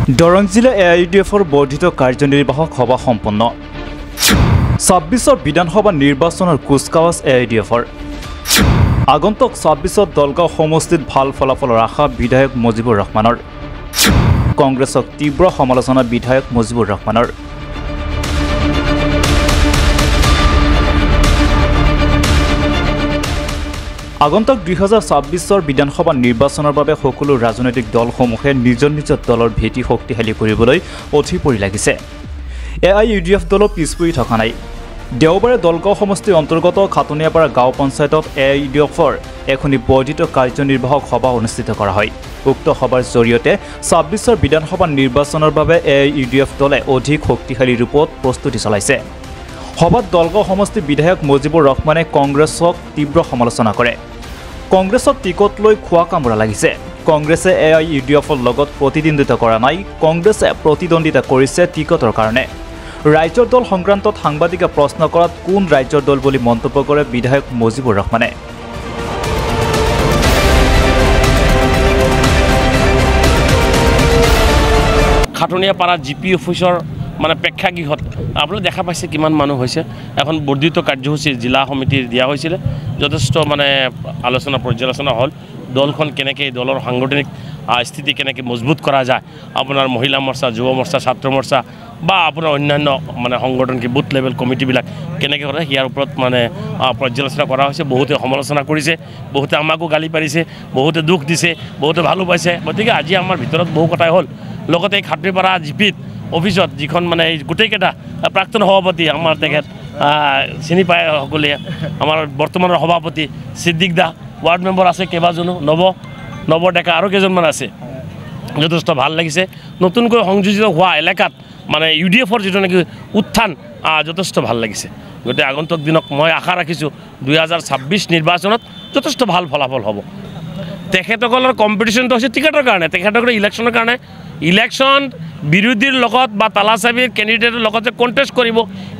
দৰং জিলা AIUDFৰ বৰ্ধিত কাৰ্যনিৰ্বাহক সভা সম্পন্ন ২৬ বিধানসভা নিৰ্বাচনৰ কুচকাৱাজ AIUDFৰ আগন্তুক ২৬ দলগাঁও সমষ্টিত ভাল ফলাফলৰ আশা বিধায়ক মুজিবুৰ ৰহমানৰ কংগ্ৰেছক তীব্ৰ সমালোচনা বিধায়ক মুজিবুৰ ৰহমানৰ আগন্তুক ২০২৬ বিধানসভা নিৰ্বাচনৰ বাবে সকলো ৰাজনৈতিক দলসমূহে নিজৰ নিজৰ দলৰ ভেটি শক্তিশালী কৰিবলৈ অধিপৰি লাগিছে AIUDF দল পিছপৰি থকা নাই দেওবাৰে দলগাঁও সমষ্টিৰ অন্তৰ্গত খাটনিয়াপাৰা গাঁও পঞ্চায়তত AIUDFৰ এখনি বৰ্ধিত কাৰ্যনিৰ্বাহক সভা অনুষ্ঠিত কৰা হয় উক্ত সভাৰ জৰিয়তে ২৬ বিধানসভা নিৰ্বাচনৰ বাবে AIUDF দলে অধিক শক্তিশালী ৰূপত প্ৰস্তুতি চলাইছে সভাত দলগাঁও সমষ্টিৰ বিধায়ক মুজিবুৰ ৰহমানে কংগ্ৰেছক তীব্ৰ সমালোচনা কৰে কংগ্ৰেছক টিকট লৈ খোৱা কামৰা লাগিছে কংগ্ৰেছে AIUDFৰ লগত প্ৰতিদ্বন্দ্বিতা কৰা নাই কংগ্ৰেছে প্ৰতিদ্বন্দ্বিতা কৰিছে টিকটৰ কাৰণে ৰাজ্যৰ দল সংক্ৰান্তত সাংবাদিকে প্ৰশ্ন কৰাত কোন ৰাজ্যৰ দল বুলি মন্তব্য কৰে বিধায়ক মুজিবুৰ ৰহমানে খাটনিয়াপাৰা GP অফিচৰ মানে প্ৰেক্ষাগৃহত আপোনালোকে দেখা পাইছে কিমান মানুহ হৈছে এখন বৰ্ধিত কাৰ্যসূচী জিলা সমিতিৰ দিয়া হৈছিল যথেষ্ট মানে আলোচনা পৰ্যালোচনা হ'ল দলখন কেনেকৈ দলৰ সাংগঠনিক স্থিতি কেনেকৈ মজবুত কৰা যায় আপোনাৰ মহিলা মৰ্চা যুৱ মৰ্চা ছাত্ৰ মৰ্চা বা আপোনাৰ অন্যান্য মানে সংগঠন কি বুথ লেভেল কমিটিবিলাক কেনেকৈ কৰে ইয়াৰ ওপৰত মানে পৰ্যালোচনা কৰা হৈছে বহুতে সমালোচনা কৰিছে বহুতে আমাকো গালি পাৰিছে বহুতে দুখ দিছে বহুতে ভালো পাইছে গতিকে আজি আমাৰ ভিতৰত বহু কথাই হ'ল লগতে এই খাটনিপাৰা GPত অফিসত যিখন মানে এই গোটেইকেইটা প্ৰাক্তন সভাপতি আমাৰ তেখেত চিনি পায় সকলোৱে আমাৰ বৰ্তমানৰ সভাপতি সিদ্দিক দা ৱাৰ্ড মেম্বাৰ আছে কেইবাজনো নৱ ডেকা আৰু কেইজনমান আছে যথেষ্ট ভাল লাগিছে নতুনকৈ সংযোজিত হোৱা এলেকাত মানে UDFৰ যিটো নেকি উত্থান যথেষ্ট ভাল লাগিছে গতিকে আগন্তুক দিনক মই আশা ৰাখিছোঁ ২০২৬ নিৰ্বাচনত যথেষ্ট ভাল ফলাফল হ'ব তেখেতসকলৰ কম্পিটিশ্যনটো হৈছে টিকেটৰ কাৰণে তেখেতসকলে ইলেকশ্যনৰ কাৰণে ইলেকশ্যন বিৰোধীৰ লগত বা তালাচাবিৰ কেণ্ডিডেটৰ লগত যে কণ্টেষ্ট কৰিব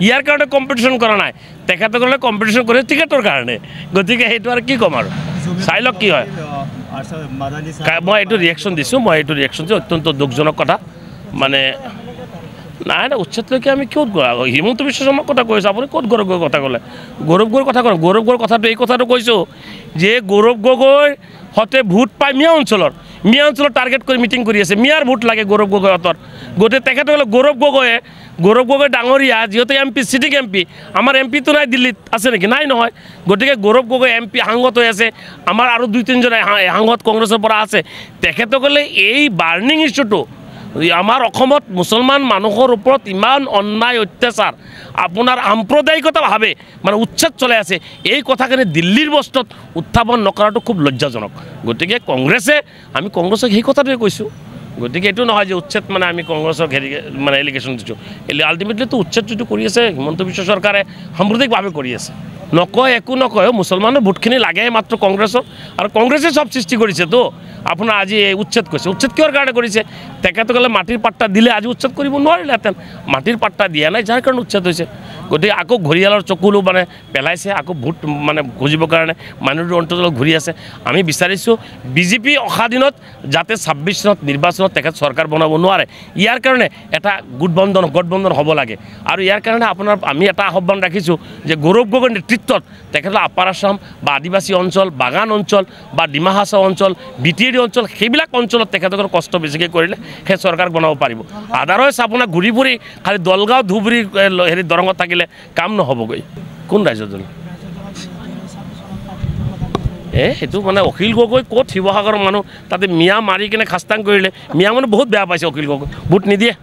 ইয়াৰ কাৰণে কম্পিটিশ্যন কৰা নাই তেখেতসকলে কম্পিটিশ্যন কৰে টিকেটৰ কাৰণে গতিকে সেইটো আৰু কি ক'ম আৰু চাই লওক কি হয় মই এইটো ৰিয়েকশ্যন দিছোঁ অত্যন্ত দুখজনক কথা মানে নাই উচ্ছেদলৈকে আমি ক'ত হিমন্ত বিশ্ব শৰ্মাৰ কথা কৈছোঁ আপুনি ক'ত গৌৰৱ গগৈৰ কথা ক'লে গৌৰৱ গগৈৰ কথা ক'লে গৌৰৱ গগৈৰ কথাটো এই কথাটো কৈছোঁ যে গৌৰৱ গগৈৰ সতে ভোট পায় মিয়া অঞ্চলৰ টাৰ্গেট কৰি মিটিং কৰি আছে মিয়াৰ ভোট লাগে গৌৰৱ গগৈহঁতৰ গতিকে তেখেতসকলে গৌৰৱ গগৈ ডাঙৰীয়া যিহেতু MP চিটিং MP আমাৰ MPটো নাই দিল্লীত আছে নেকি নাই নহয় গতিকে গৌৰৱ গগৈ MP সাংসদ হৈ আছে আমাৰ আৰু ২-৩জন সাংসদ কংগ্ৰেছৰ পৰা আছে তেখেতসকলে এই বাৰ্ণিং ইস্যুটো আমাৰ অসমত মুছলমান মানুহৰ ওপৰত ইমান অন্যায় অত্যাচাৰ আপোনাৰ সাম্প্ৰদায়িকতাভাৱে মানে উচ্ছেদ চলাই আছে এই কথাখিনি দিল্লীৰ বস্তুত উত্থাপন নকৰাটো খুব লজ্জাজনক গতিকে আমি কংগ্ৰেছক সেই কথাটোৱে কৈছোঁ গতিকে এইটো নহয় যে উচ্ছেদ মানে আমি কংগ্ৰেছক হেৰি মানে এলিগেশ্যন দিছোঁ আল্টিমেটলিটো উচ্ছেদ যিটো কৰি আছে হিমন্ত বিশ্ব চৰকাৰে সাম্প্ৰদায়িকভাৱে কৰি আছে নকয় একো নকয় মুছলমানৰ ভোটখিনি লাগে মাত্ৰ কংগ্ৰেছক আৰু কংগ্ৰেছে সব সৃষ্টি কৰিছেতো আপোনাৰ আজি উচ্ছেদ কৈছে উচ্ছেদ কিহৰ কাৰণে কৰিছে তেখেতসকলে মাটিৰ পাট্টা দিলে আজি উচ্ছেদ কৰিব নোৱাৰিলেহেঁতেন মাটিৰ পাট্টা দিয়া নাই যাৰ কাৰণে উচ্ছেদ হৈছে গতিকে আকৌ ঘৰিয়ালৰ চকুলো মানে পেলাইছে আকৌ ভোট মানে খুজিবৰ কাৰণে মাইনৰিটি অঞ্চলত ঘূৰি আছে আমি বিচাৰিছোঁ BJP অহা দিনত যাতে ২৬ চনত নিৰ্বাচনত তেখেত চৰকাৰ বনাব নোৱাৰে ইয়াৰ কাৰণে এটা গঠবন্ধন হ'ব লাগে আৰু ইয়াৰ কাৰণে আপোনাৰ আমি এটা আহ্বান ৰাখিছোঁ যে গৌৰৱ গগৈৰ নেতৃত্বত তেখেতসকলে আপাৰ আছাম বা আদিবাসী অঞ্চল বাগান অঞ্চল বা ডিমা হাছাও অঞ্চল BTAD অঞ্চল সেইবিলাক অঞ্চলত তেখেতসকলৰ কষ্ট বেছিকৈ কৰিলে সেই চৰকাৰ বনাব পাৰিব আদাৰৱাইজ আপোনাৰ ঘূৰি ফুৰি খালি দলগাঁও ধুবুৰী হেৰি দৰঙত থাকিলে কাম নহ'বগৈ কোন ৰাজ্যৰ দল সেইটো মানে অখিল গগৈ ক'ত শিৱসাগৰৰ মানুহ তাতে মিয়া মাৰি কিনে খাস্তাং কৰিলে মিয়া মানুহ বহুত বেয়া পাইছে অখিল গগৈ ভোট নিদিয়ে